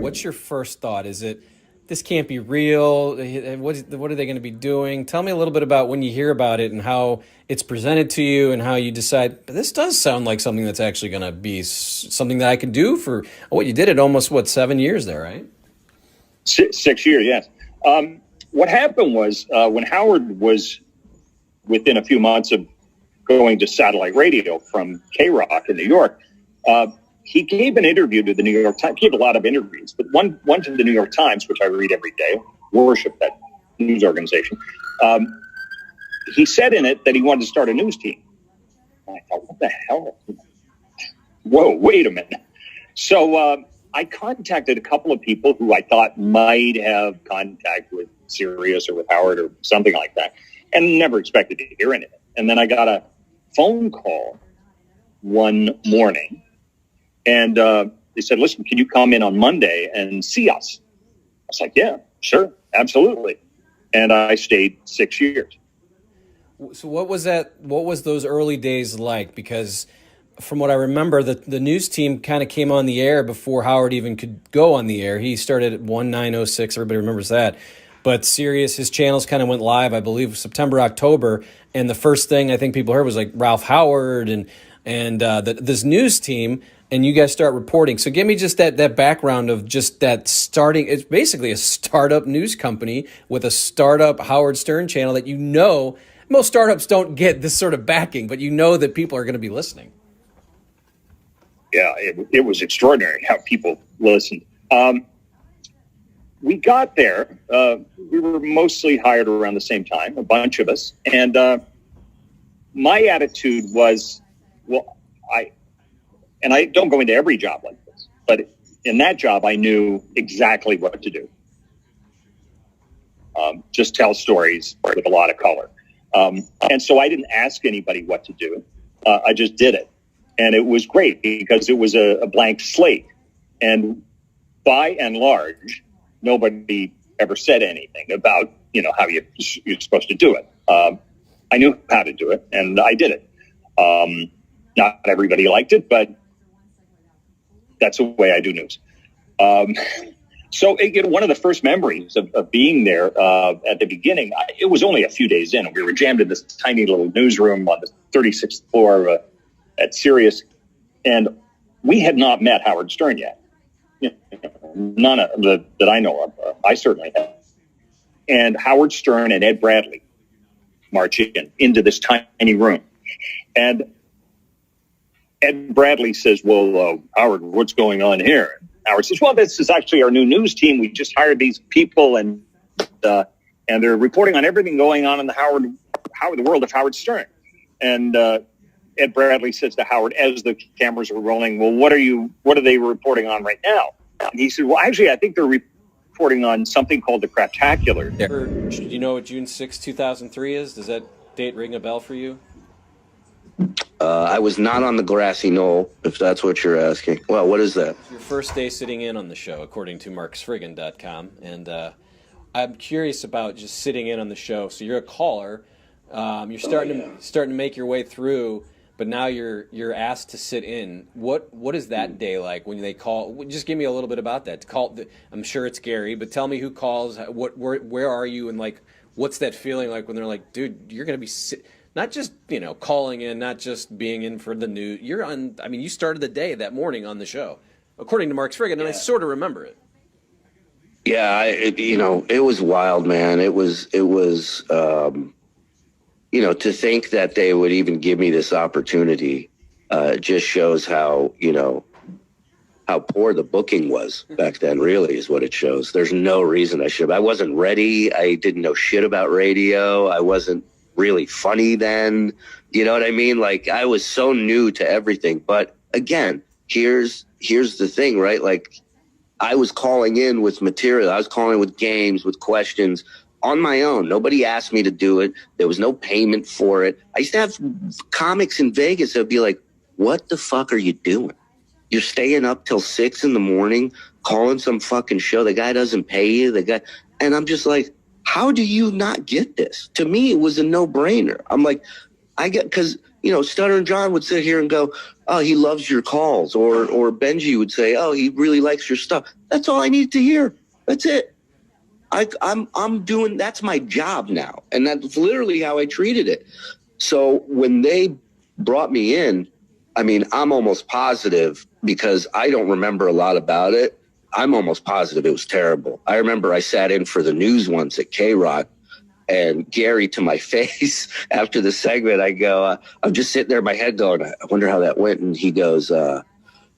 what's your first thought? Is it, this can't be real? What are they going to be doing? Tell me a little bit about when you hear about it and how it's presented to you and how you decide, this does sound like something that's actually going to be something that I can do for what you did it almost, 7 years there, right? 6 years, yes. What happened was when Howard was within a few months of going to satellite radio from K-Rock in New York, he gave an interview to the New York Times. He gave a lot of interviews, but one to the New York Times, which I read every day, worship that news organization. He said in it that he wanted to start a news team. And I thought, what the hell? Whoa, wait a minute. So I contacted a couple of people who I thought might have contact with Sirius or with Howard or something like that, and never expected to hear anything. And then I got a phone call one morning, and they said, listen, can you come in on Monday and see us? I was like, yeah, sure, absolutely. And I stayed 6 years. So what was that? What was those early days like? Because from what I remember, the news team kind of came on the air before Howard even could go on the air. He started at 1906. Everybody remembers that. But Sirius, his channels kind of went live, I believe, September, October. And the first thing I think people heard was like Ralph Howard and this news team, and you guys start reporting. So give me just that background of just that starting. It's basically a startup news company with a startup Howard Stern channel that, most startups don't get this sort of backing, but that people are going to be listening. Yeah, it was extraordinary how people listened. We got there. We were mostly hired around the same time, a bunch of us. And my attitude was, I don't go into every job like this, but in that job, I knew exactly what to do. Just tell stories with a lot of color. And so I didn't ask anybody what to do. I just did it. And it was great because it was a blank slate. And by and large, nobody ever said anything about, how you're supposed to do it. I knew how to do it, and I did it. Not everybody liked it, but that's the way I do news. So one of the first memories of being there at the beginning, it was only a few days in, and we were jammed in this tiny little newsroom on the 36th floor at Sirius, and we had not met Howard Stern yet. None of that I know of. I certainly have. And Howard Stern and Ed Bradley march into this tiny room. And Ed Bradley says, well, Howard, what's going on here? And Howard says, well, this is actually our new news team. We just hired these people, and they're reporting on everything going on in the world of Howard Stern. And Ed Bradley says to Howard, as the cameras are rolling, well, what are they reporting on right now? And he said, well, actually, I think they're reporting on something called the Craptacular. Do you know what June 6, 2003 is? Does that date ring a bell for you? I was not on the grassy knoll, if that's what you're asking. Well, what is that? Your first day sitting in on the show, according to marksfriggin.com. And I'm curious about just sitting in on the show. So you're a caller. You're starting to make your way through, but now you're asked to sit in. What is that day like when they call? Just give me a little bit about that. I'm sure it's Gary, but tell me who calls. Where are you, and what's that feeling like when they're like, dude, you're going to be not just calling in, not just being in for the news. You're on. I mean, you started the day that morning on the show, according to Mark Friggin, and I sort of remember it. Yeah, it was wild, man. It was. To think that they would even give me this opportunity just shows how poor the booking was back then, really, is what it shows. There's no reason I wasn't ready. I didn't know shit about radio. I wasn't really funny then. You know what I mean? I was so new to everything. But again, here's the thing, right? I was calling in with material. I was calling in with games, with questions, on my own. Nobody asked me to do it. There was no payment for it. I used to have comics in Vegas that would be like, what the fuck are you doing? You're staying up till 6 a.m, calling some fucking show. The guy doesn't pay you. And I'm just like, how do you not get this? To me, it was a no-brainer. I'm like, because Stuttering John would sit here and go, "Oh, he loves your calls," or Benji would say, "Oh, he really likes your stuff." That's all I needed to hear. That's it. I'm doing, that's my job now, and that's literally how I treated it. So when they brought me in, I mean, I'm almost positive, because I don't remember a lot about it. I'm almost positive it was terrible. I remember I sat in for the news once at K-Rock, and Gary, to my face after the segment, I go, I'm just sitting there in my head going, I wonder how that went. And he goes, no,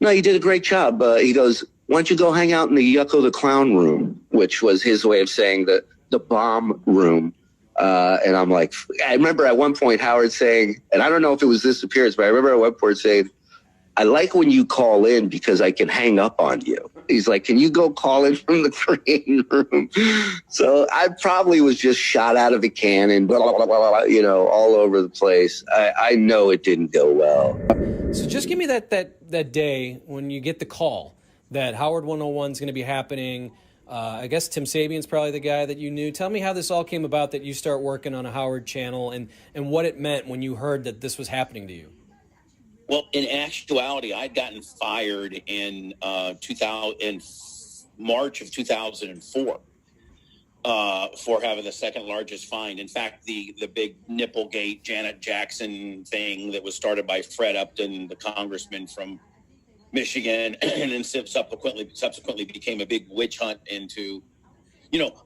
you did a great job. He goes, why don't you go hang out in the Yucko the Clown room, which was his way of saying the bomb room. And I'm like, I remember at one point Howard saying, and I don't know if it was this appearance, but I remember at one point saying, I like when you call in because I can hang up on you. He's like, can you go call in from the green room? So I probably was just shot out of a cannon, blah, blah, blah, blah, blah, all over the place. I know it didn't go well. So just give me that day when you get the call that Howard 101 is going to be happening. I guess Tim Sabian's probably the guy that you knew. Tell me how this all came about, that you start working on a Howard channel, and what it meant when you heard that this was happening to you. Well, in actuality, I'd gotten fired in March of 2004 for having the second largest fine. In fact, the big Nipplegate Janet Jackson thing that was started by Fred Upton, the congressman from Michigan, and then subsequently became a big witch hunt into,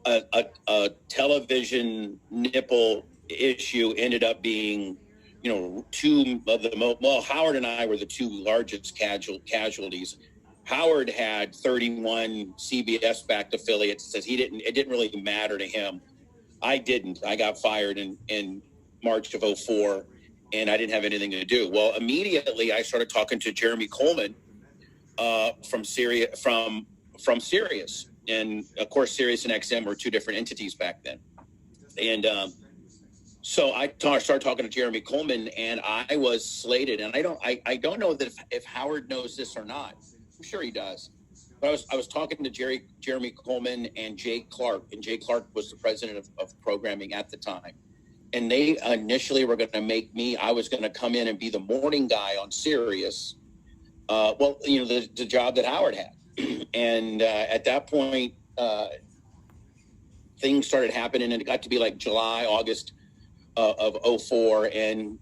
a television nipple issue ended up being, two of the Howard and I were the two largest casualties. Howard had 31 CBS backed affiliates. Says it didn't really matter to him. I didn't. I got fired in March of 2004, and I didn't have anything to do. Well, immediately I started talking to Jeremy Coleman from Sirius, and of course Sirius and XM were two different entities back then, and so I started talking to Jeremy Coleman, and I was slated. And I don't know that if Howard knows this or not. I'm sure he does. But I was talking to Jeremy Coleman and Jay Clark, and Jay Clark was the president of programming at the time. And they initially were going to make me. I was going to come in and be the morning guy on Sirius. The job that Howard had, and at that point, things started happening, and it got to be like July, August of 2004, and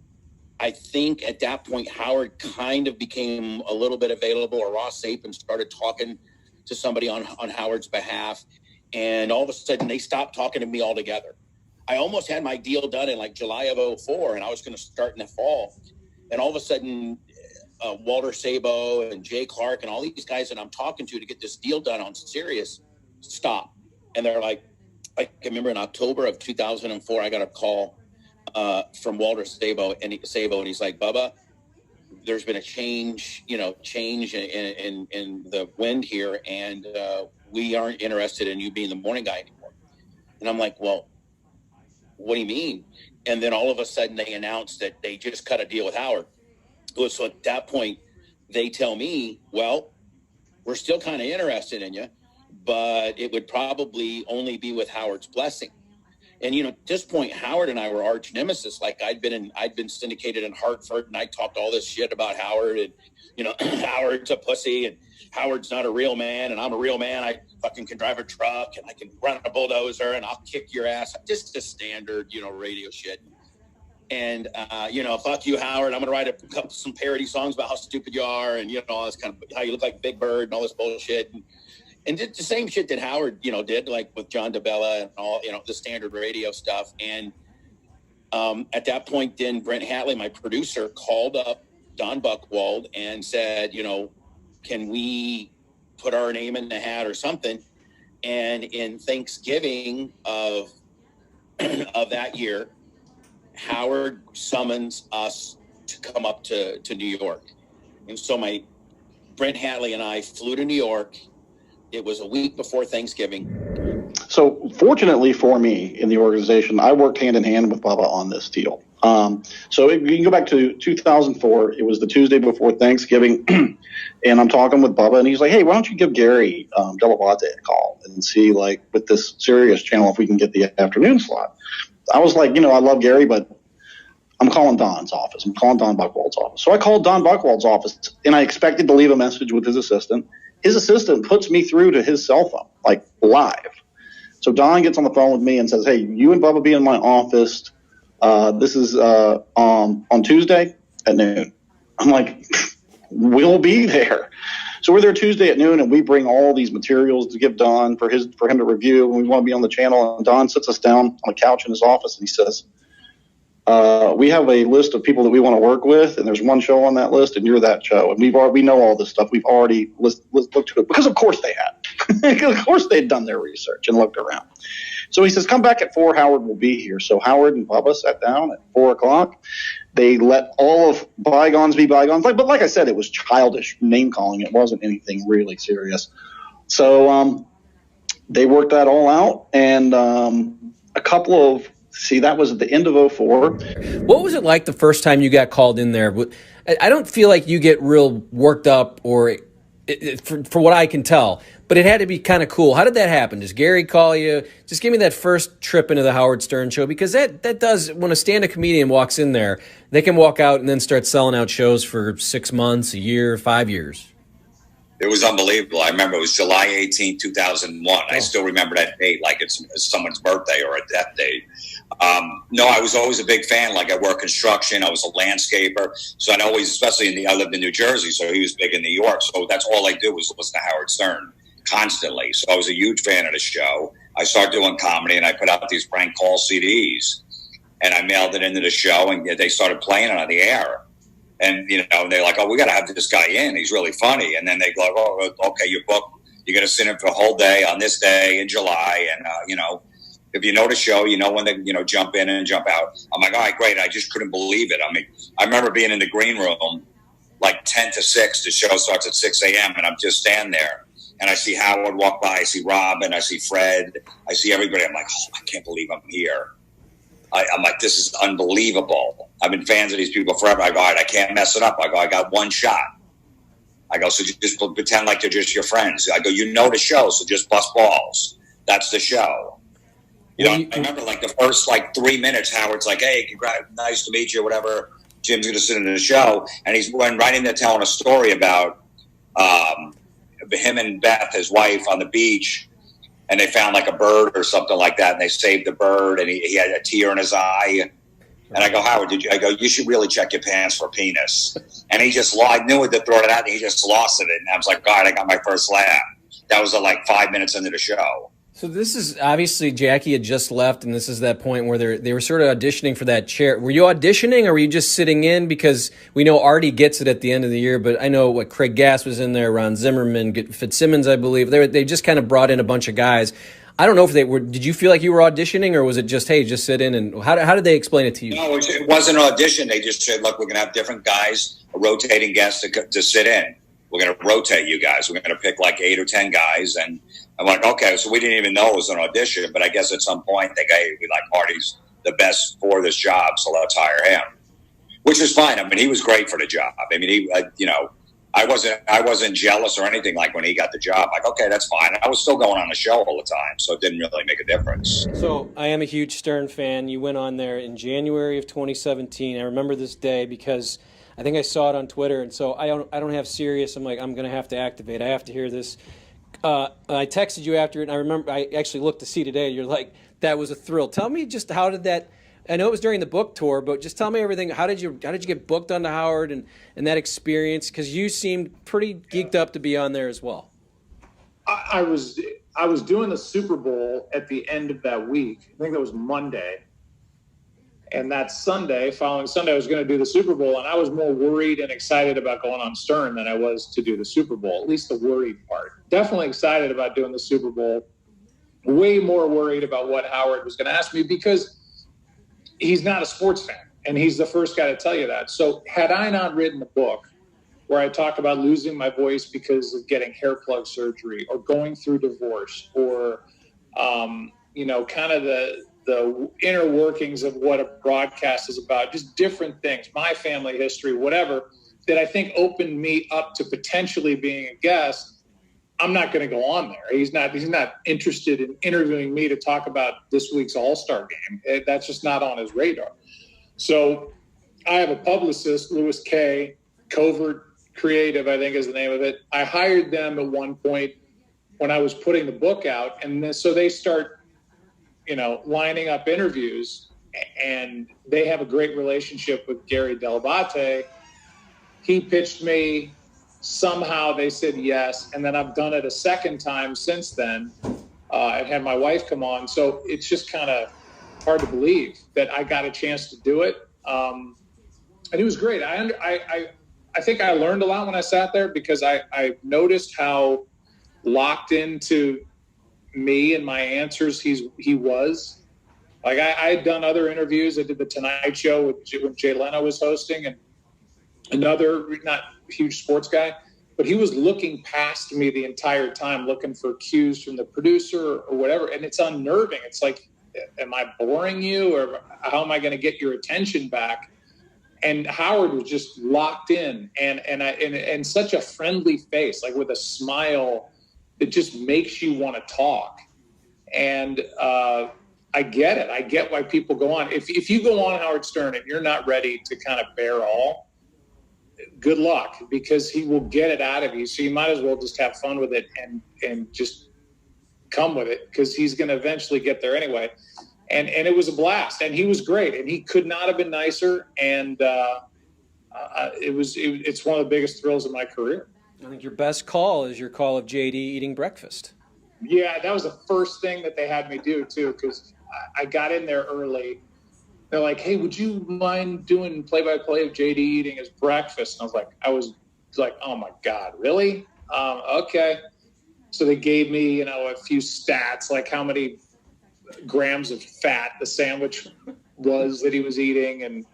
I think at that point Howard kind of became a little bit available, or Ross Sapin started talking to somebody on Howard's behalf, and all of a sudden they stopped talking to me altogether. I almost had my deal done in like July of 2004, and I was going to start in the fall, and all of a sudden Walter Sabo and Jay Clark and all these guys that I'm talking to get this deal done on Sirius stop, and they're like, I remember in October of 2004 I got a call from Walter Sabo, and he's like, Bubba, there's been a change in the wind here, and we aren't interested in you being the morning guy anymore. And I'm like, well, what do you mean? And then all of a sudden they announced that they just cut a deal with Howard. So at that point they tell me, well, we're still kind of interested in you, but it would probably only be with Howard's blessing. And, at this point, Howard and I were arch nemesis. Like I'd been syndicated in Hartford, and I talked all this shit about Howard, and, Howard's a pussy, and Howard's not a real man, and I'm a real man. I fucking can drive a truck, and I can run a bulldozer, and I'll kick your ass. Just the standard, radio shit. And, fuck you, Howard. I'm going to write some parody songs about how stupid you are, and, all this kind of, how you look like Big Bird and all this bullshit. And did the same shit that Howard, did, like with John DeBella and all, the standard radio stuff. And at that point, then Brent Hatley, my producer, called up Don Buchwald and said, can we put our name in the hat or something? And in Thanksgiving of that year, Howard summons us to come up to New York. And so Brent Hatley and I flew to New York. It was a week before Thanksgiving. So fortunately for me in the organization, I worked hand in hand with Bubba on this deal. So you can go back to 2004. It was the Tuesday before Thanksgiving, and I'm talking with Bubba, and he's like, hey, why don't you give Gary dell'abate a call and see, like, with this Sirius channel, if we can get the afternoon slot. I was like, I love Gary, but I'm calling Don's office. I'm calling Don Buchwald's office. So I called Don Buchwald's office, and I expected to leave a message with his assistant. His assistant puts me through to his cell phone, like live. So Don gets on the phone with me and says, hey, you and Bubba be in my office. This is on Tuesday at noon. I'm like, we'll be there. So we're there Tuesday at noon, and we bring all these materials to give Don for him to review, and we want to be on the channel. And Don sits us down on the couch in his office, and he says, we have a list of people that we want to work with, and there's one show on that list, and you're that show. And we know all this stuff. We've already looked to it, because of course they had. Because of course they'd done their research and looked around. So he says, come back at 4. Howard will be here. So Howard and Bubba sat down at 4 o'clock. They let all of bygones be bygones. But like I said, it was childish name calling. It wasn't anything really serious. So they worked that all out. And that was at the end of 04. What was it like the first time you got called in there? I don't feel like you get real worked up for what I can tell, but it had to be kind of cool. How did that happen? Does Gary call you? Just give me that first trip into the Howard Stern show, because that does, when a stand-up comedian walks in there, they can walk out and then start selling out shows for 6 months, a year, 5 years. It was unbelievable. I remember it was July 18, 2001. I still remember that date like it's someone's birthday or a death date. No, I was always a big fan. Like, I worked construction. I was a landscaper. So I'd always, especially I lived in New Jersey, so he was big in New York. So that's all I did was listen to Howard Stern constantly. So I was a huge fan of the show. I started doing comedy, and I put out these prank call CDs, and I mailed it into the show, and they started playing it on the air. And, they're like, oh, we got to have this guy in. He's really funny. And then they go, oh, okay, you're booked. You're going to sit in for a whole day on this day in July. And, if you know the show, you know when they, jump in and jump out. I'm like, all right, great. I just couldn't believe it. I mean, I remember being in the green room like 10 to 6. The show starts at 6 a.m. and I'm just standing there. And I see Howard walk by. I see Robin. I see Fred. I see everybody. I'm like, oh, I can't believe I'm here. I'm like, this is unbelievable. I've been fans of these people forever. I go, all right, I can't mess it up. I go, I got one shot. I go, so just pretend like they're just your friends. I go, you know the show, so just bust balls. That's the show. I remember like the first 3 minutes, Howard's like, hey, nice to meet you, whatever. Jim's going to sit in the show. And he's right in there telling a story about him and Beth, his wife, on the beach. And they found like a bird or something like that, and they saved the bird, and he had a tear in his eye. And I go, Howard, I go, you should really check your pants for penis. And he just, I knew it to throw it out, and he just lost it. And I was like, God, I got my first laugh. That was like 5 minutes into the show. So this is obviously Jackie had just left, and this is that point where they were sort of auditioning for that chair. Were you auditioning, or were you just sitting in? Because we know Artie gets it at the end of the year, but I know Craig Gass was in there, Ron Zimmerman, Fitzsimmons, I believe. They just kind of brought in a bunch of guys. I don't know if they were. Did you feel like you were auditioning, or was it just, hey, just sit in? And how did they explain it to you? No, it wasn't an audition. They just said, look, we're going to have different guys, rotating guests to sit in. We're going to rotate you guys. We're going to pick like 8 or 10 guys. And I'm like, okay, so we didn't even know it was an audition. But I guess at some point they go, hey, we like Artie's the best for this job, so let's hire him. Which is fine. I mean, he was great for the job. I mean, he, I wasn't jealous or anything like when he got the job. Like, okay, that's fine. I was still going on the show all the time, so it didn't really make a difference. So I am a huge Stern fan. You went on there in January of 2017. I remember this day because I think I saw it on Twitter, and so I don't have Sirius. I'm like, I'm going to have to activate. I have to hear this. I texted you after it, and I remember I actually looked to see today. You're like, that was a thrill. Tell me just how did that? I know it was during the book tour, but just tell me everything. How did you get booked onto Howard and that experience? Because you seemed pretty geeked up to be on there as well. I was doing the Super Bowl at the end of that week. I think that was Monday. And that following Sunday, I was going to do the Super Bowl, and I was more worried and excited about going on Stern than I was to do the Super Bowl, at least the worried part. Definitely excited about doing the Super Bowl. Way more worried about what Howard was going to ask me because he's not a sports fan, and he's the first guy to tell you that. So had I not written the book where I talk about losing my voice because of getting hair plug surgery or going through divorce or, kind of the inner workings of what a broadcast is about, just different things, my family history, whatever, that I think opened me up to potentially being a guest, I'm not going to go on there. He's not interested in interviewing me to talk about this week's All-Star game. That's just not on his radar. So I have a publicist, Louis K. Covert Creative, I think is the name of it. I hired them at one point when I was putting the book out. And then, so they start, lining up interviews, and they have a great relationship with Gary dell'Abate. He pitched me. Somehow they said yes. And then I've done it a second time since then. I've had my wife come on. So it's just kind of hard to believe that I got a chance to do it. And it was great. I think I learned a lot when I sat there, because I noticed how locked into me and my answers he was. Like I had done other interviews. I did the Tonight Show when Jay Leno was hosting, and another not huge sports guy, but he was looking past me the entire time, looking for cues from the producer or whatever. And it's unnerving. It's like, am I boring you, or how am I going to get your attention back? And Howard was just locked in, and such a friendly face, like with a smile that just makes you want to talk. And I get it. I get why people go on. If you go on Howard Stern and you're not ready to kind of bear all, good luck, because he will get it out of you. So you might as well just have fun with it and just come with it, because he's going to eventually get there anyway. And it was a blast, and he was great, and he could not have been nicer. And it's one of the biggest thrills of my career. I think your best call is your call of JD eating breakfast. Yeah, that was the first thing that they had me do too, because I got in there early. They're like, "Hey, would you mind doing play-by-play of JD eating his breakfast?" And I was like, "Oh my God, really? Okay." So they gave me, a few stats, like how many grams of fat the sandwich was that he was eating,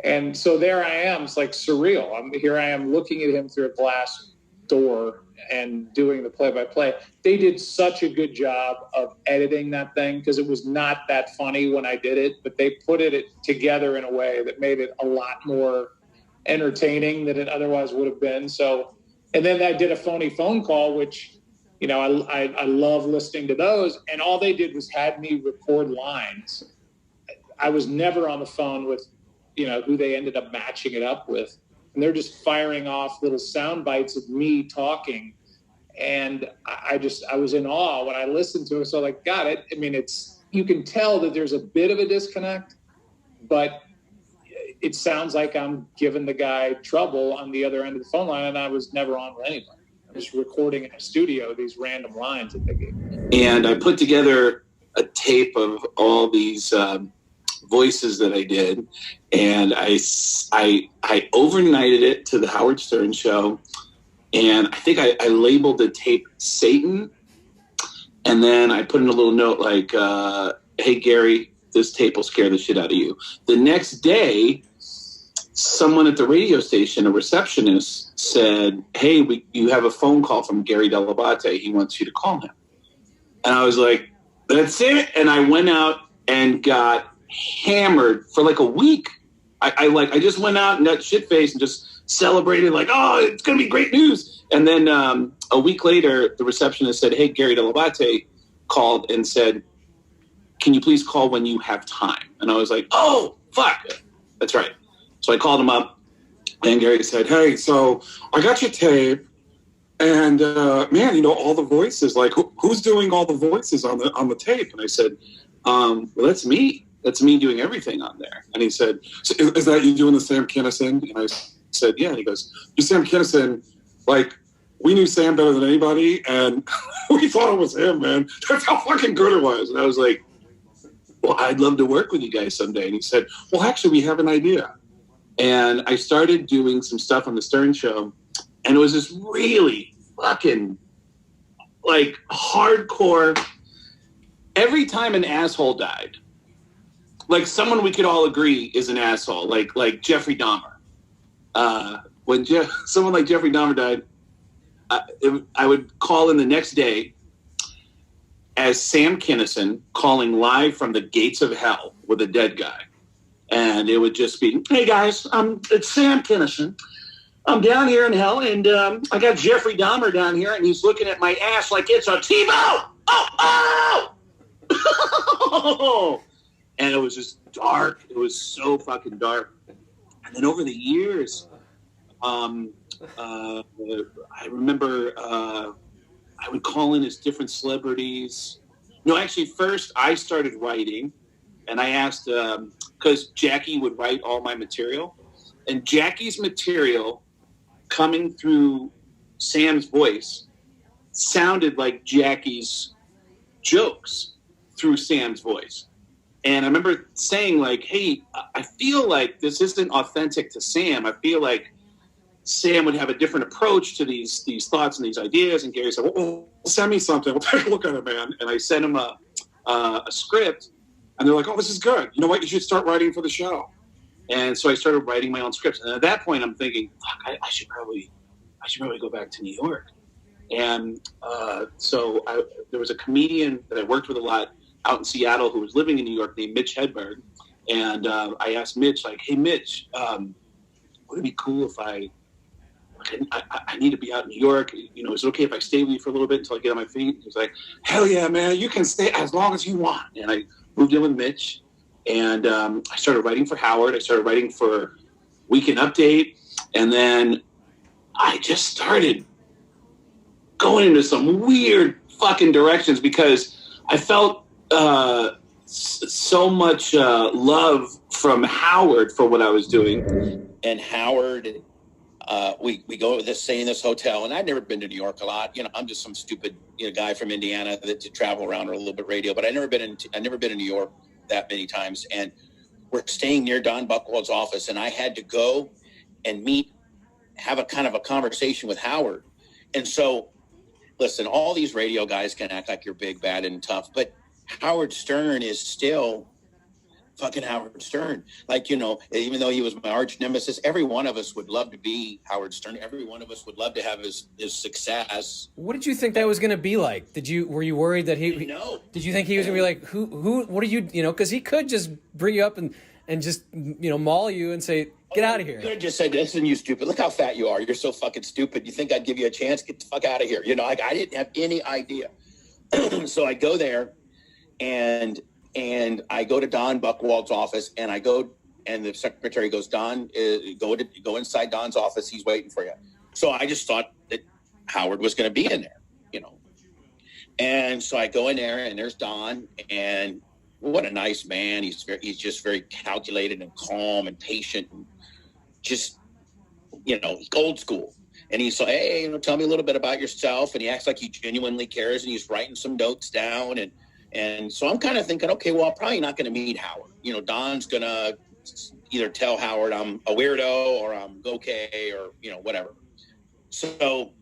and so there I am. It's like surreal. Here I am looking at him through a glass door and doing the play-by-play. They did such a good job of editing that thing, because it was not that funny when I did it, but they put it together in a way that made it a lot more entertaining than it otherwise would have been. So, and then I did a phony phone call, which, I love listening to those. And all they did was had me record lines. I was never on the phone with, who they ended up matching it up with. And they're just firing off little sound bites of me talking. And I was in awe when I listened to it. So got it. I mean, you can tell that there's a bit of a disconnect, but it sounds like I'm giving the guy trouble on the other end of the phone line, and I was never on with anybody. I was recording in a studio these random lines that they gave me. And I put together a tape of all these voices that I did, and I overnighted it to the Howard Stern show, and I think I labeled the tape Satan, and then I put in a little note like, "Hey Gary, this tape will scare the shit out of you." The next day, someone at the radio station, a receptionist, said, "Hey, you have a phone call from Gary dell'Abate. He wants you to call him." And I was like, "That's it." And I went out and got hammered for like a week. I just went out and got shit-faced and just celebrated like, "Oh, it's going to be great news." And then a week later, the receptionist said, "Hey, Gary dell'Abate called and said, can you please call when you have time?" And I was like, "Oh, fuck. That's right." So I called him up, and Gary said, "Hey, so I got your tape, and man, all the voices. Like, who's doing all the voices on the tape?" And I said, "Well, that's me. That's me doing everything on there." And he said, "So is that you doing the Sam Kinison?" And I said, "Yeah." And he goes, "You're Sam Kinison. Like, we knew Sam better than anybody, and we thought it was him, man. That's how fucking good it was." And I was like, "Well, I'd love to work with you guys someday." And he said, "Well, actually, we have an idea." And I started doing some stuff on the Stern show, and it was this really fucking, like, hardcore. Every time an asshole died, like someone we could all agree is an asshole, like Jeffrey Dahmer. When someone like Jeffrey Dahmer died, I would call in the next day as Sam Kinison calling live from the gates of hell with a dead guy. And it would just be, "Hey guys, it's Sam Kinison. I'm down here in hell, and I got Jeffrey Dahmer down here, and he's looking at my ass like it's a TiVo. Oh! And it was just dark. It was so fucking dark. And then over the years, I remember I would call in as different celebrities. No, actually, first I started writing, and I asked, because Jackie would write all my material, and Jackie's material coming through Sam's voice sounded like Jackie's jokes through Sam's voice. And I remember saying, like, hey, I feel like this isn't authentic to Sam. I feel like Sam would have a different approach to these thoughts and these ideas. And Gary said, well, send me something. We'll take a look at it, man. And I sent him a script. And they're like, oh, this is good. You know what? You should start writing for the show. And so I started writing my own scripts. And at that point, I'm thinking, fuck, I should probably go back to New York. And so there was a comedian that I worked with a lot out in Seattle who was living in New York named Mitch Hedberg. And I asked Mitch, like, hey, Mitch, would it be cool if I need to be out in New York? You know, is it okay if I stay with you for a little bit until I get on my feet? He was like, hell yeah, man, you can stay as long as you want. And I moved in with Mitch, and I started writing for Howard. I started writing for Weekend Update. And then I just started going into some weird fucking directions because I felt so much love from Howard for what I was doing. And Howard, we go to stay in this hotel, and I'd never been to New York a lot. You know, I'm just some stupid guy from Indiana that to travel around a little bit radio, but I'd never been in New York that many times. And we're staying near Don Buchwald's office, and I had to go and have a kind of a conversation with Howard. And so, listen, all these radio guys can act like you're big, bad, and tough, but Howard Stern is still fucking Howard Stern. Like, you know, even though he was my arch nemesis, every one of us would love to be Howard Stern. Every one of us would love to have his success. What did you think that was going to be like? Were you worried that he? No. Did you think he was going to be like, who? What are you? You know, because he could just bring you up and just maul you and say, get out of here. You could have just said, listen, you stupid. Look how fat you are. You're so fucking stupid. You think I'd give you a chance? Get the fuck out of here. You know, like, I didn't have any idea. So I go there, and I go to Don Buchwald's office, and I go, and the secretary goes, Don, go inside Don's office. He's waiting for you. So I just thought that Howard was going to be in there, you know. And so I go in there, and there's Don, and what a nice man. He's just very calculated and calm and patient, and just, old school. And he's like, hey, tell me a little bit about yourself. And he acts like he genuinely cares, and he's writing some notes down. And so I'm kind of thinking, okay, well, I'm probably not going to meet Howard. Don's going to either tell Howard I'm a weirdo or I'm okay or, whatever. So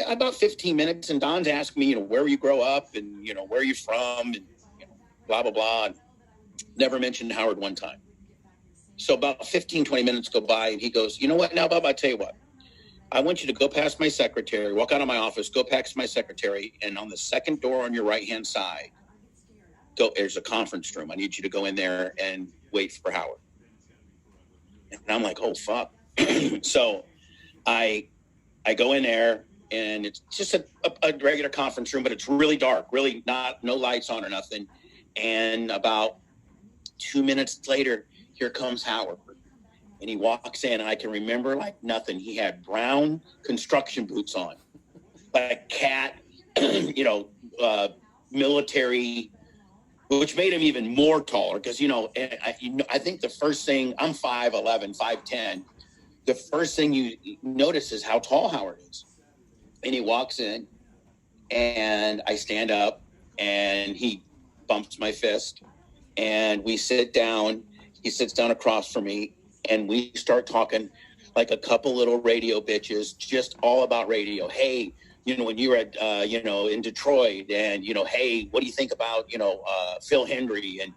about 15 minutes, and Don's asking me, where you grow up and, where you from and blah, blah, blah. And never mentioned Howard one time. So about 15, 20 minutes go by, and he goes, you know what, now, Bob, I tell you what. I want you to go past my secretary, walk out of my office, go past my secretary, and on the second door on your right-hand side, there's a conference room. I need you to go in there and wait for Howard. And I'm like, oh, fuck. So I go in there, and it's just a regular conference room, but it's really dark, really no lights on or nothing. And about 2 minutes later, here comes Howard. And he walks in, and I can remember like nothing. He had brown construction boots on, like cat, military, which made him even more taller. Because, I think the first thing, I'm 5'11", 5'10". The first thing you notice is how tall Howard is. And he walks in, and I stand up, and he bumps my fist, and we sit down. He sits down across from me, and we start talking like a couple little radio bitches, just all about radio. Hey, when you were at, in Detroit, and, hey, what do you think about, Phil Hendry? And,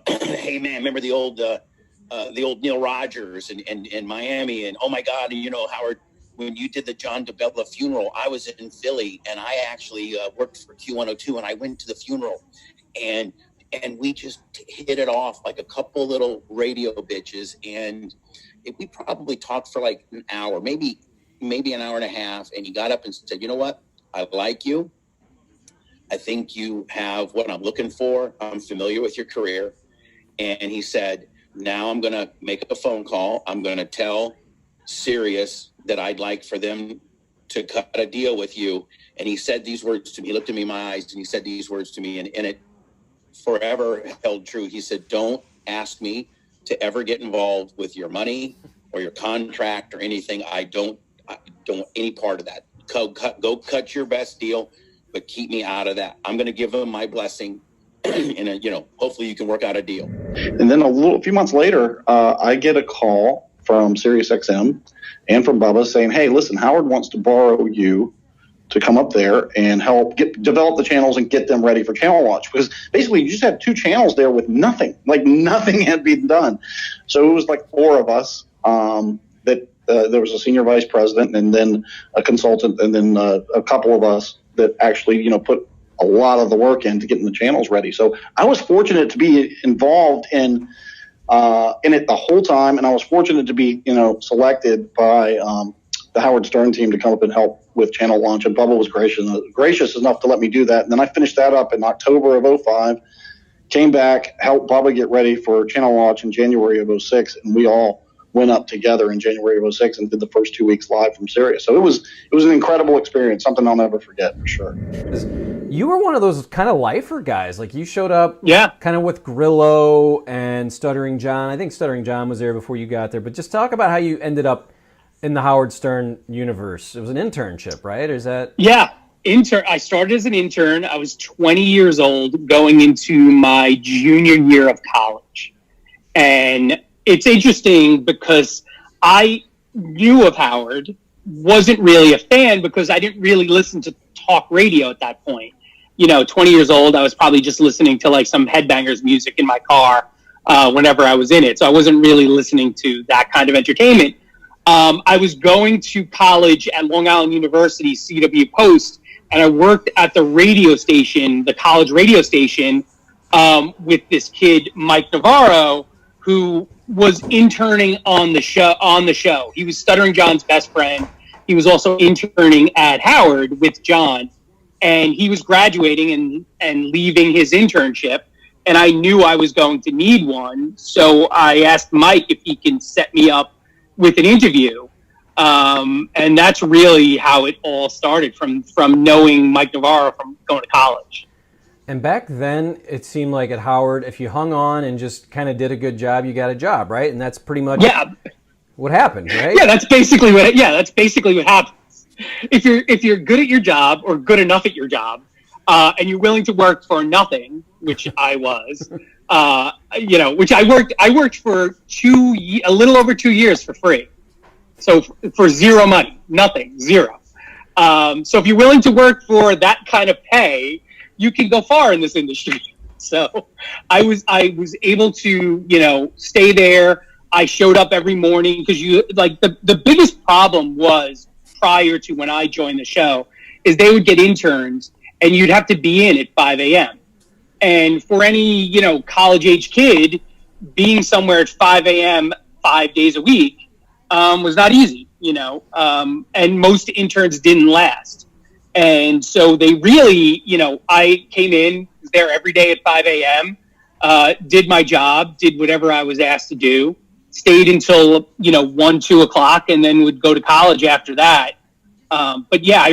hey, man, remember the old Neil Rogers and Miami? And, oh, my God, and, Howard, when you did the John DeBella funeral, I was in Philly, and I actually worked for Q102, and I went to the funeral. And we just hit it off like a couple little radio bitches. And we probably talked for like an hour, maybe an hour and a half. And he got up and said, you know what? I like you. I think you have what I'm looking for. I'm familiar with your career. And he said, now I'm going to make a phone call. I'm going to tell Sirius that I'd like for them to cut a deal with you. And he said these words to me. He looked at me in my eyes and he said these words to me, and it forever held true. He said, don't ask me to ever get involved with your money or your contract or anything. I don't want any part of that. Go cut your best deal, but keep me out of that. I'm going to give them my blessing. And, hopefully you can work out a deal. And then a few months later, I get a call from SiriusXM and from Bubba saying, hey, listen, Howard wants to borrow you to come up there and help develop the channels and get them ready for channel launch. Because basically you just had 2 channels there with nothing. Like nothing had been done. So it was like 4 of us there was a senior vice president and then a consultant and then a couple of us that actually, put a lot of the work into getting the channels ready. So I was fortunate to be involved in it the whole time. And I was fortunate to be, selected by the Howard Stern team to come up and help with channel launch. And Bubba was gracious enough to let me do that. And then I finished that up in October of 2005, came back, helped Bubba get ready for channel launch in January of 2006. And we all went up together in January of 2006 and did the first 2 weeks live from Sirius. So it was an incredible experience, something I'll never forget for sure. You were one of those kind of lifer guys. Like you showed up kind of with Grillo and Stuttering John. I think Stuttering John was there before you got there. But just talk about how you ended up in the Howard Stern universe. It was an internship, right? Or is that? Yeah, I started as an intern. I was 20 years old going into my junior year of college. And it's interesting because I knew of Howard, wasn't really a fan because I didn't really listen to talk radio at that point. 20 years old, I was probably just listening to like some Headbangers music in my car whenever I was in it. So I wasn't really listening to that kind of entertainment. I was going to college at Long Island University, CW Post, and I worked at the radio station, the college radio station, with this kid, Mike Navarro, who was interning on the show. He was Stuttering John's best friend. He was also interning at Howard with John, and he was graduating and leaving his internship. And I knew I was going to need one, so I asked Mike if he can set me up with an interview. And that's really how it all started, from knowing Mike Navarro from going to college. And back then, it seemed like at Howard, if you hung on and just kind of did a good job, you got a job, right? And that's pretty much what happened, right? Yeah, that's basically what happens. If you're good at your job or good enough at your job, and you're willing to work for nothing, which I was, which I worked for a little over 2 years for free. So for zero money, nothing, zero. So if you're willing to work for that kind of pay, you can go far in this industry. So I was able to, stay there. I showed up every morning because the biggest problem was prior to when I joined the show is they would get interns and you'd have to be in at 5 a.m. And for any, college age kid, being somewhere at 5 a.m. 5 days a week was not easy, and most interns didn't last. And so they really, I came in, was there every day at 5 a.m., did my job, did whatever I was asked to do, stayed until, 1, 2 o'clock, and then would go to college after that. But yeah,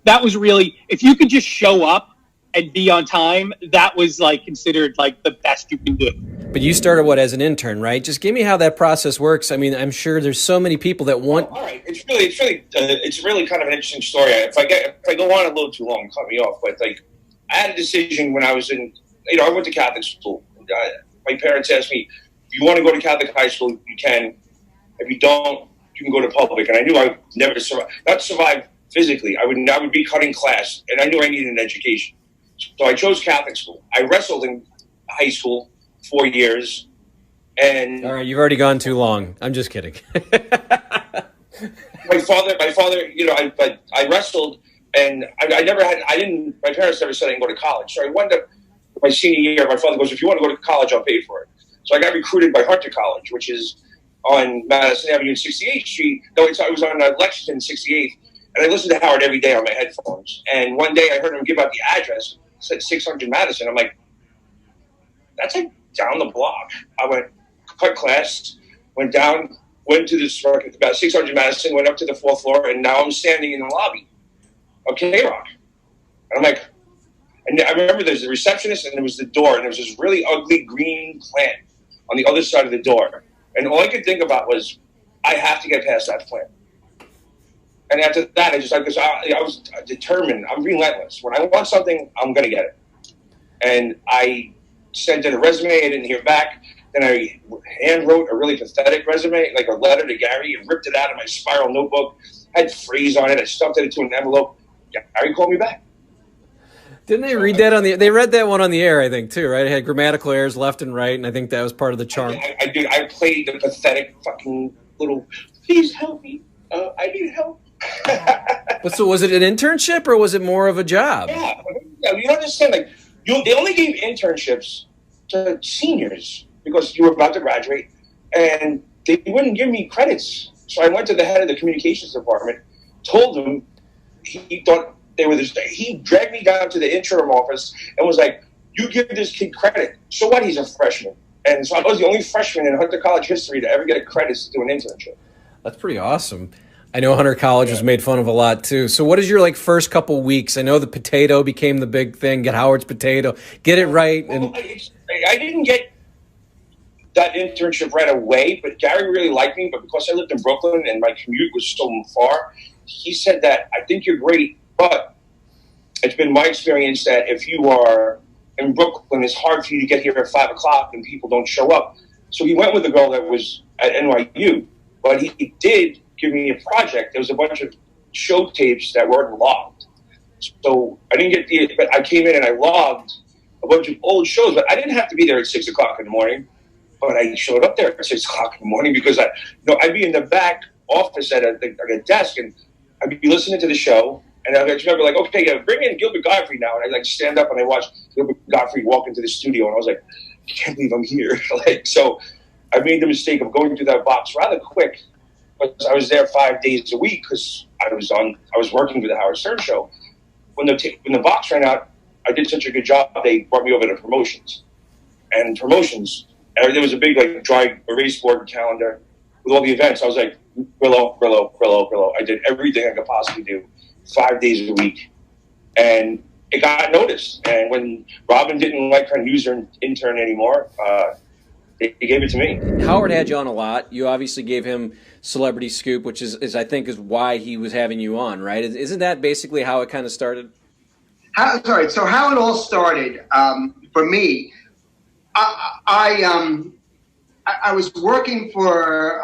that was really, if you could just show up and be on time, that was considered the best you can do. But you started as an intern, right? Just give me how that process works. I mean, I'm sure there's so many people that want. All right, it's really kind of an interesting story. If I go on a little too long, cut me off. But I had a decision when I was in. I went to Catholic school. My parents asked me, if you want to go to Catholic high school, you can. If you don't, you can go to public. And I knew I would never survive. Not survive physically. I would be cutting class, and I knew I needed an education. So I chose Catholic school. I wrestled in high school 4 years, and all right, you've already gone too long. I'm just kidding. my father, I wrestled, and my parents never said I didn't go to college. So I wound up my senior year. My father goes, if you want to go to college, I'll pay for it. So I got recruited by Hunter College, which is on Madison Avenue and 68th Street. No, I was on Lexington 68th, and I listened to Howard every day on my headphones. And one day I heard him give out the address. It said 600 Madison. I'm like, that's down the block. I went, cut class, went down, went to this about 600 Madison, went up to the 4th floor, and now I'm standing in the lobby of K-Rock. And I'm like, and I remember there's the receptionist and there was the door, and there was this really ugly green plant on the other side of the door. And all I could think about was, I have to get past that plant. And after that, I was determined. I'm relentless. When I want something, I'm going to get it. And I sent in a resume. I didn't hear back. Then I hand wrote a really pathetic resume, like a letter to Gary, and ripped it out of my spiral notebook. I had phrase on it. I stuffed it into an envelope. Gary called me back. Didn't they read that on the? They read that one on the air, I think, too, right? It had grammatical errors left and right, and I think that was part of the charm. I played the pathetic fucking little. Please help me. I need help. But so was it an internship or was it more of a job? Yeah, you understand. Like, they only gave internships to seniors because you were about to graduate, and they wouldn't give me credits. So I went to the head of the communications department, told him he thought they were this. He dragged me down to the interim office and was like, "You give this kid credit. So what? He's a freshman." And so I was the only freshman in Hunter College history to ever get a credit to do an internship. That's pretty awesome. I know Hunter College was made fun of a lot too. So what is your first couple weeks? I know the potato became the big thing. Get Howard's potato. Get it right. And I didn't get that internship right away, but Gary really liked me. But because I lived in Brooklyn and my commute was so far, he said that I think you're great, but it's been my experience that if you are in Brooklyn, it's hard for you to get here at 5 o'clock and people don't show up. So he went with a girl that was at NYU, but he did give me a project. There was a bunch of show tapes that weren't logged. So I didn't get but I came in and I logged a bunch of old shows, but I didn't have to be there at 6 o'clock in the morning. But I showed up there at 6 o'clock in the morning because I'd be in the back office at a desk and I'd be listening to the show. And I remember okay, yeah, bring in Gilbert Gottfried now. And I'd stand up and I watched Gilbert Gottfried walk into the studio and I was like, I can't believe I'm here. So I made the mistake of going through that box rather quick. But I was there 5 days a week because I was working for the Howard Stern show. When the box ran out, I did such a good job. They brought me over to promotions, and promotions. And there was a big dry erase board calendar with all the events. I was like, Brillo. I did everything I could possibly do, 5 days a week, and it got noticed. And when Robin didn't like her user intern anymore, they gave it to me. Howard had you on a lot. You obviously gave him Celebrity Scoop, which is I think is why he was having you on, right? Isn't that basically how it kind of started? So how it all started for me, I was working for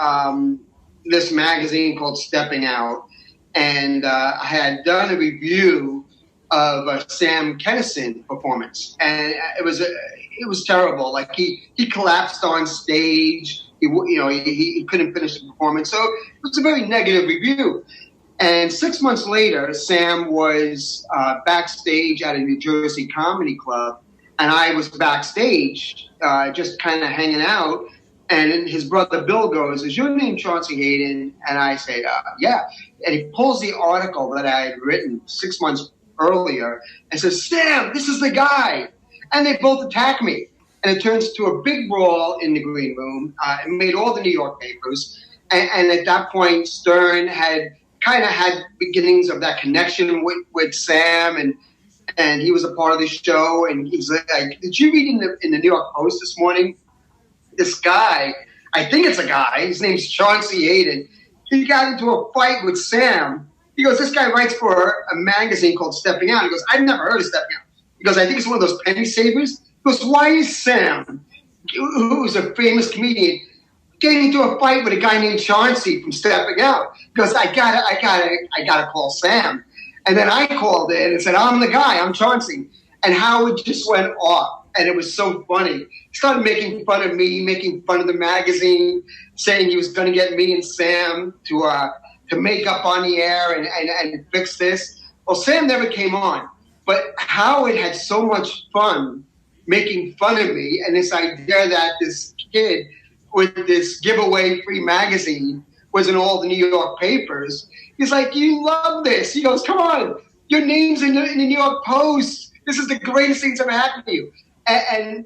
this magazine called Stepping Out, and I had done a review of a Sam Kinison performance, and it was terrible. He collapsed on stage. He couldn't finish the performance, so it was a very negative review. And 6 months later, Sam was backstage at a New Jersey comedy club, and I was backstage, just kind of hanging out. And his brother Bill goes, "Is your name Chauncey Hayden?" And I say, "Yeah." And he pulls the article that I had written 6 months earlier and says, "Sam, this is the guy." And they both attack me. And it turns to a big brawl in the green room. It made all the New York papers. And at that point, Stern had beginnings of that connection with Sam, and he was a part of the show. And he's like, "Did you read in the New York Post this morning? This guy, I think it's a guy, his name's Chauncey Hayden. He got into a fight with Sam." He goes, "This guy writes for a magazine called Stepping Out." He goes, "I've never heard of Stepping Out." He goes, "I think it's one of those penny savers." He goes, "Why is Sam, who's a famous comedian, getting into a fight with a guy named Chauncey from Stepping Out?" He goes, I gotta call Sam." And then I called in and said, "I'm the guy, I'm Chauncey." And Howard just went off. And it was so funny. He started making fun of me, making fun of the magazine, saying he was going to get me and Sam to make up on the air and fix this. Well, Sam never came on. But Howard had so much fun making fun of me and this idea that this kid with this giveaway free magazine was in all the New York papers. He's like, "You love this." He goes, "Come on, your name's in the New York Post. This is the greatest thing that's ever happened to you." And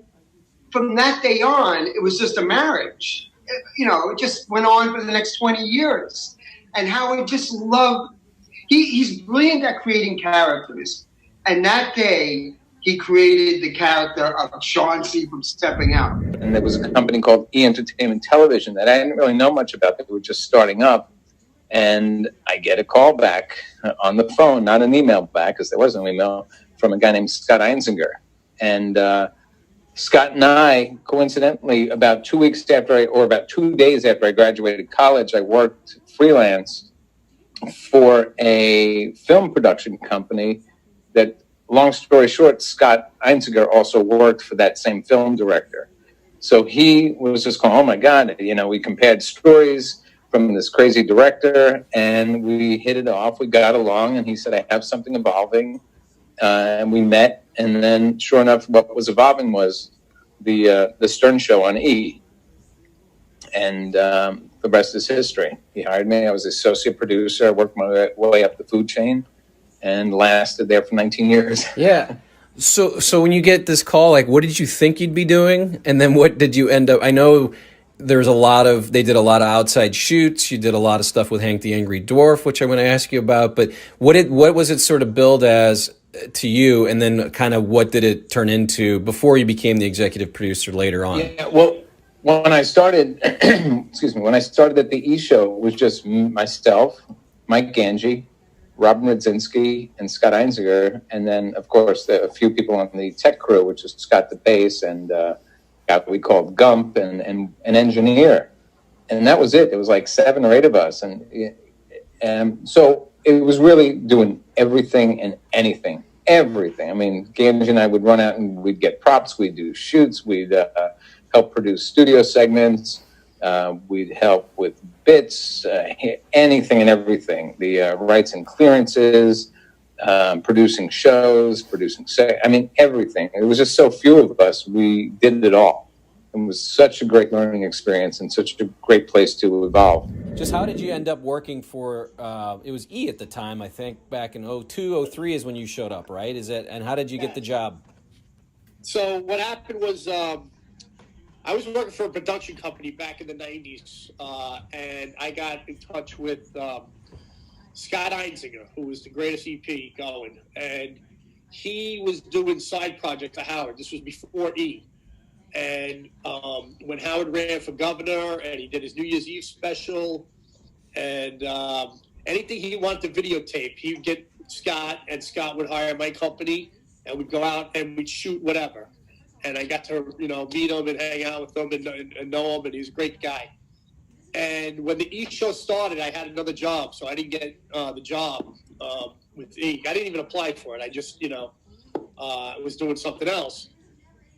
from that day on, it was just a marriage. It just went on for the next 20 years. And Howard just loved, he's brilliant at creating characters. And that day, he created the character of Chauncey from Stepping Out. And there was a company called E! Entertainment Television that I didn't really know much about. They were just starting up. And I get a call back on the phone, not an email back, because there was no email, from a guy named Scott Einziger. And Scott and I, coincidentally, about 2 weeks after about 2 days after I graduated college, I worked freelance for a film production company that, long story short, Scott Einziger also worked for that same film director. So he was just going, oh my God, we compared stories from this crazy director and we hit it off. We got along and he said, I have something evolving. And we met. And then sure enough, what was evolving was the Stern Show on E! And the rest is history. He hired me. I was associate producer. I worked my way up the food chain and lasted there for 19 years. Yeah. So when you get this call, like, what did you think you'd be doing? And then what did you end up? I know there's they did a lot of outside shoots. You did a lot of stuff with Hank the Angry Dwarf, which I want to ask you about. But what was it sort of billed as to you? And then kind of what did it turn into before you became the executive producer later on? Yeah, well, when I started, when I started at the E! Show, it was just myself, Mike Ganji, Robin Radzinski, and Scott Einziger. And then, of course, a few people on the tech crew, which is Scott DePace and guy we called Gump and an engineer. And that was it. It was like 7 or 8 of us. And so it was really doing everything and anything. Everything. I mean, Ganji and I would run out and we'd get props. We'd do shoots. We'd help produce studio segments. We'd help with bits, anything and everything. The rights and clearances, producing shows, everything. It was just so few of us. We did it all. It was such a great learning experience and such a great place to evolve. Just how did you end up working for, it was E! At the time, I think, back in 02, 03 is when you showed up, right? And how did you get the job? So what happened was I was working for a production company back in the 90s, and I got in touch with Scott Einziger, who was the greatest EP going, and he was doing side projects to Howard. This was before E! And when Howard ran for governor and he did his New Year's Eve special and anything he wanted to videotape, he would get Scott, and Scott would hire my company, and we'd go out and we'd shoot whatever. And I got to, meet him and hang out with him and know him, and he's a great guy. And when the E! Show started, I had another job, so I didn't get the job with E! I didn't even apply for it. I just, was doing something else.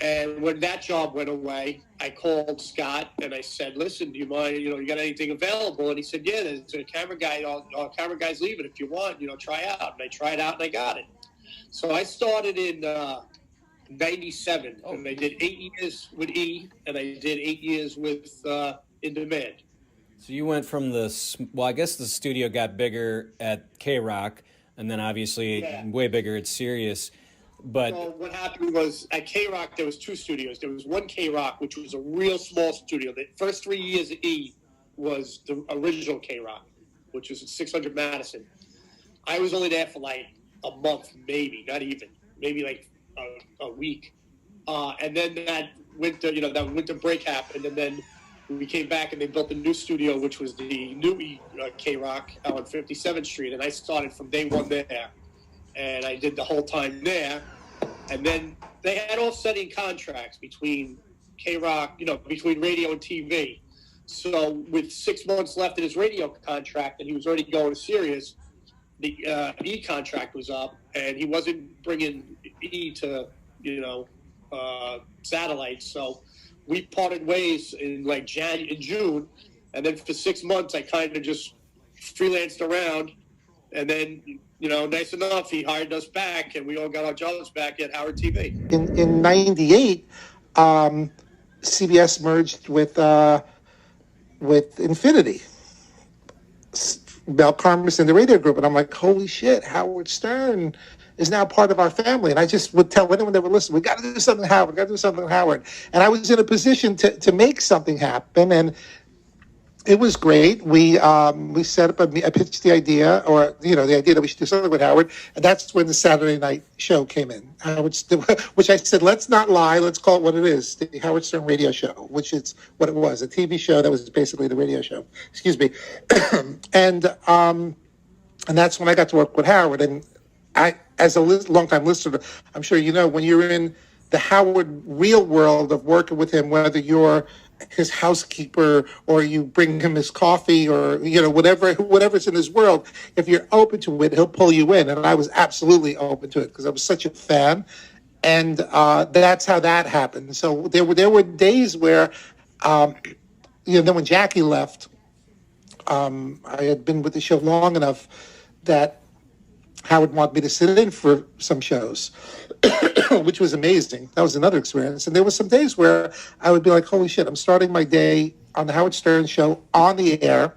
And when that job went away, I called Scott and I said, listen, do you mind, you got anything available? And he said, yeah, there's a camera guy, our camera guy's leaving. If you want, try out. And I tried out and I got it. So I started in 97, and I did 8 years with E! And I did 8 years with In Demand. So you went from I guess the studio got bigger at K-Rock, and then obviously way bigger at Sirius. But so what happened was at K-Rock, there was 2 studios. There was one K-Rock, which was a real small studio. The first 3 years at E! was the original K-Rock, which was at 600 Madison. I was only there for like a month, maybe, not even, maybe like a week. And then that winter break happened, and then we came back and they built a new studio, which was the new K-Rock on 57th Street. And I started from day one there. And I did the whole time there. And then they had offsetting contracts between K-Rock, between radio and TV. So with 6 months left in his radio contract, and he was already going to Sirius, the E! contract was up, and he wasn't bringing E! to, satellites. So we parted ways in June. And then for 6 months, I kind of just freelanced around. And then, nice enough, he hired us back, and we all got our jobs back at Howard TV. In 98, CBS merged with Infinity. Mel Karmas and the radio group, and I'm like, holy shit, Howard Stern is now part of our family. And I just would tell anyone that would listen, we got to do something, Howard. We got to do something, Howard. And I was in a position to make something happen, and it was great. We set up. I pitched the idea, or the idea that we should do something with Howard, and that's when the Saturday night show came in. Which I said, let's not lie. Let's call it what it is: the Howard Stern Radio Show, which is what it was—a TV show that was basically the radio show. Excuse me, and that's when I got to work with Howard. And I, as a longtime listener, I'm sure you know, when you're in the Howard real world of working with him, whether you're his housekeeper or you bring him his coffee or whatever's in his world, if you're open to it, he'll pull you in. And I was absolutely open to it because I was such a fan, and that's how that happened. So there were days where then when Jackie left, I had been with the show long enough that Howard wanted me to sit in for some shows, which was amazing. That was another experience. And there were some days where I would be like, holy shit, I'm starting my day on the Howard Stern show on the air.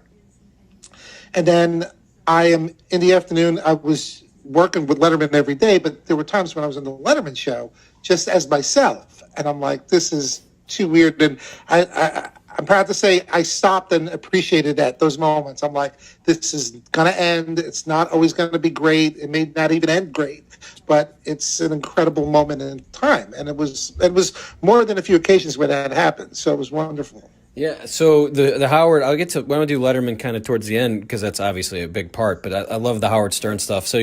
And then I am in the afternoon, I was working with Letterman every day, but there were times when I was on the Letterman show just as myself. And I'm like, this is too weird. And I'm proud to say I stopped and appreciated those moments. I'm like, this is going to end. It's not always going to be great. It may not even end great, but it's an incredible moment in time. And it was more than a few occasions where that happened. So it was wonderful. Yeah. So the Howard, I want to do Letterman kind of towards the end because that's obviously a big part, but I love the Howard Stern stuff. So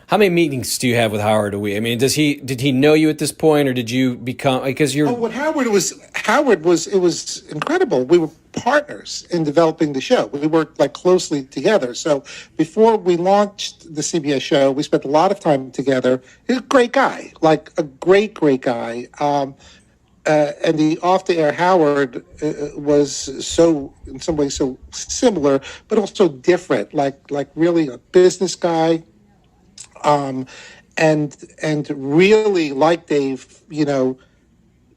how many meetings do you have with Howard a week? I mean, did he know you at this point, or did you become, because you're... What Howard was, it was incredible. We were partners in developing the show. We worked closely together. So before we launched the CBS show, we spent a lot of time together. He's a great guy, a great guy. And the off-the-air Howard was so, in some ways, so similar, but also different, like really a business guy. And really, like Dave,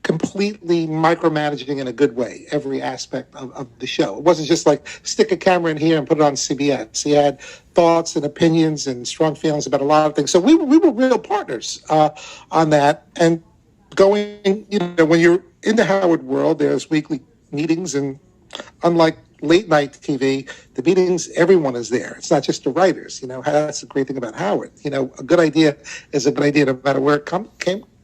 completely micromanaging in a good way every aspect of the show. It wasn't just stick a camera in here and put it on CBS. He had thoughts and opinions and strong feelings about a lot of things. So we were real partners on that. And going, when you're in the Howard world, there's weekly meetings, and unlike late night TV, the meetings, everyone is there. It's not just the writers. That's the great thing about Howard. A good idea is a good idea no matter where it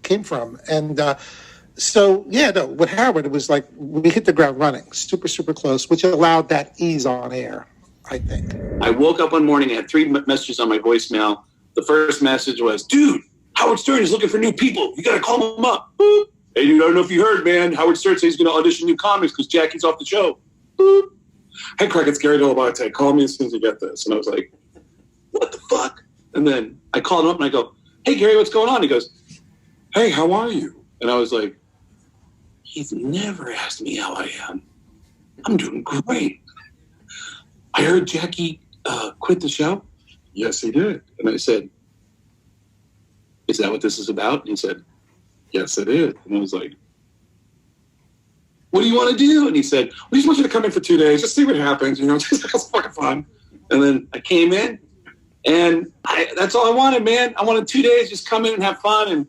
came from. And with Howard, it was we hit the ground running, super, super close, which allowed that ease on air, I think. I woke up one morning, I had 3 messages on my voicemail. The first message was, dude, Howard Stern is looking for new people. You got to call him up. Boop. Hey, dude, I don't know if you heard, man. Howard Stern says he's going to audition new comics because Jackie's off the show. Boop. Hey, Craig, it's Gary dell'abate. Call me as soon as you get this. And I was like, what the fuck? And then I called him up and I go, hey, Gary, what's going on? He goes, hey, how are you? And I was like, he's never asked me how I am. I'm doing great. I heard Jackie quit the show. Yes, he did. And I said, is that what this is about? And he said, yes, it is. And I was like, what do you want to do? And he said, we just want you to come in for 2 days, just see what happens, just have fucking fun. And then I came in, and that's all I wanted, man. I wanted 2 days, just come in and have fun. And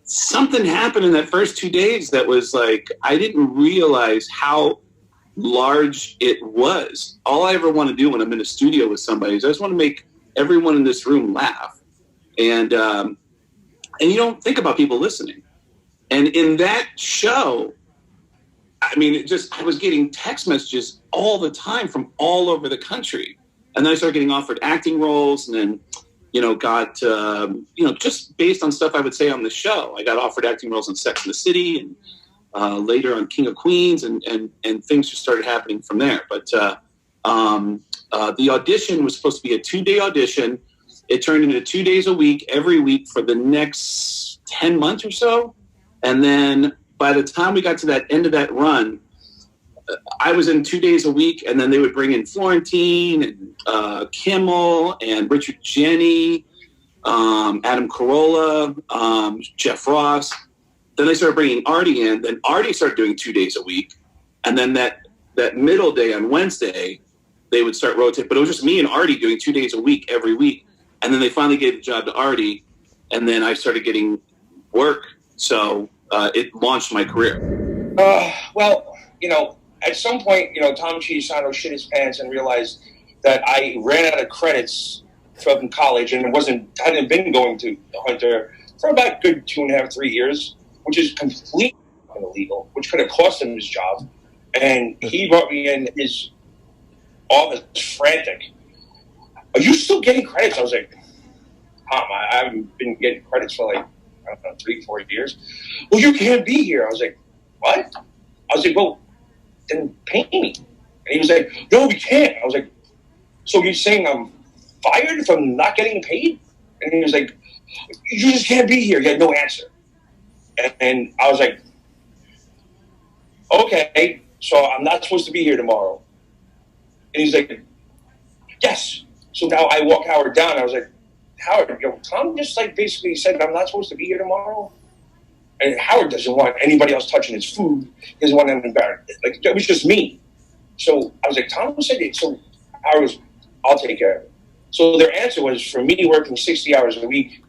something happened in that first 2 days that was I didn't realize how large it was. All I ever want to do when I'm in a studio with somebody is I just want to make everyone in this room laugh. And you don't think about people listening. And in that show, I was getting text messages all the time from all over the country. And then I started getting offered acting roles, and then, got, just based on stuff I would say on the show. I got offered acting roles in Sex and the City, and later on King of Queens, and things just started happening from there. But the audition was supposed to be a 2-day audition. It turned into 2 days a week, every week for the next 10 months or so. And then by the time we got to that end of that run, I was in 2 days a week, and then they would bring in Florentine and Kimmel and Richard Jenny, Adam Carolla, Jeff Ross. Then they started bringing Artie in. Then Artie started doing 2 days a week. And then that middle day on Wednesday, they would start rotating. But it was just me and Artie doing 2 days a week every week. And then they finally gave the job to Artie, and then I started getting work. So it launched my career. Well, at some point, Tom Chiusano shit his pants and realized that I ran out of credits from college and hadn't been going to Hunter for about a good 2.5, 3 years, which is completely illegal, which could have cost him his job. And he brought me in his office frantic. Are you still getting credits? I was like, Tom, I haven't been getting credits for like, I don't know, 3, 4 years. Well, you can't be here. I was like, what? I was like, well, then pay me. And he was like, no, we can't. I was like, so you're saying I'm fired from not getting paid? And he was like, you just can't be here. He had no answer. And I was like, okay, so I'm not supposed to be here tomorrow. And he's like, yes. So now I walk Howard down. I was like, Howard, Tom just basically said I'm not supposed to be here tomorrow. And Howard doesn't want anybody else touching his food. He doesn't want them embarrassed. It was just me. So I was like, Tom said it. So Howard was, I'll take care of it. So their answer was, for me working 60 hours a week,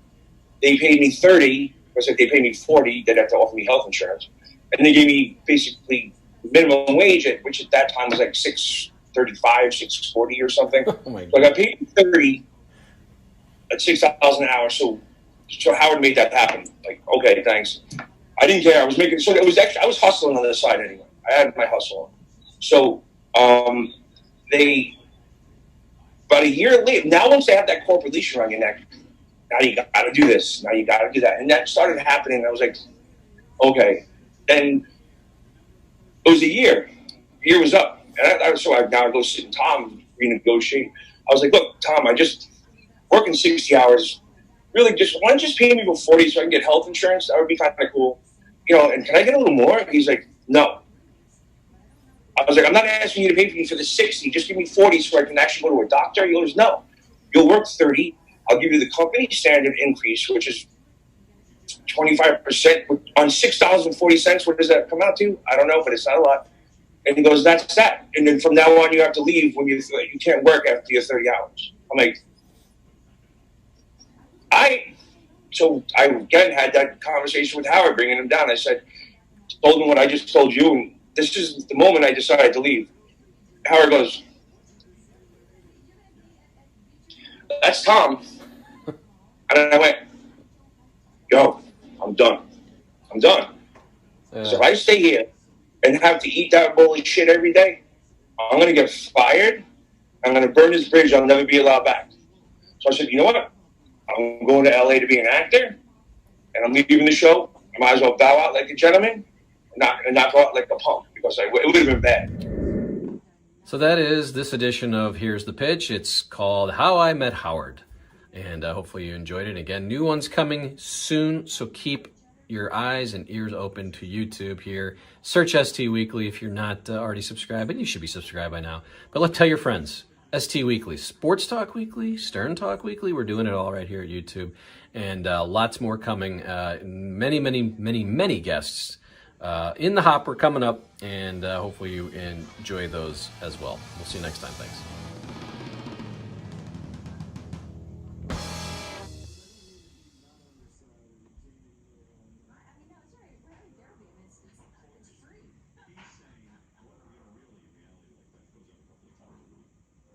they paid me 30. Because if they paid me 40, they'd have to offer me health insurance. And they gave me basically minimum wage, which at that time was like $6.35, $6.40 or something. Oh my God. So I got paid 30 at $6 an hour. So Howard made that happen. Like, okay, thanks. I didn't care. I was making, so it was actually, I was hustling on the side anyway. I had my hustle on. So about a year later, now once they have that corporate leash around your neck, now you got to do this. Now you got to do that. And that started happening. I was like, okay. Then it was a year. The year was up. And so I now go sit and Tom renegotiate. I was like, look, Tom, I just working 60 hours. Really, why don't you just pay me for 40 so I can get health insurance? That would be kind of cool. And can I get a little more? He's like, no. I was like, I'm not asking you to pay me for the 60. Just give me 40 so I can actually go to a doctor. He goes, no. You'll work 30. I'll give you the company standard increase, which is 25% on $6.40. What does that come out to? I don't know, but it's not a lot. And he goes, that's that. And then from now on, you have to leave when you can't work after your 30 hours. I'm like, so I again had that conversation with Howard, bringing him down. I said, told him what I just told you, and this is the moment I decided to leave. Howard goes, that's Tom. And I went, yo, I'm done. So if I stay here and have to eat that bowl of shit every day, I'm going to get fired. I'm going to burn this bridge. I'll never be allowed back. So I said, you know what? I'm going to LA to be an actor, and I'm leaving the show. I might as well bow out like a gentleman and not go out like a punk, because it would have been bad. So that is this edition of Here's the Pitch. It's called How I Met Howard. And hopefully you enjoyed it. Again, new ones coming soon, so keep your eyes and ears open to YouTube here. Search ST Weekly if you're not already subscribed, and you should be subscribed by now. But tell your friends. ST Weekly, Sports Talk Weekly, Stern Talk Weekly. We're doing it all right here at YouTube. And lots more coming. Many guests in the hopper coming up. And hopefully you enjoy those as well. We'll see you next time. Thanks.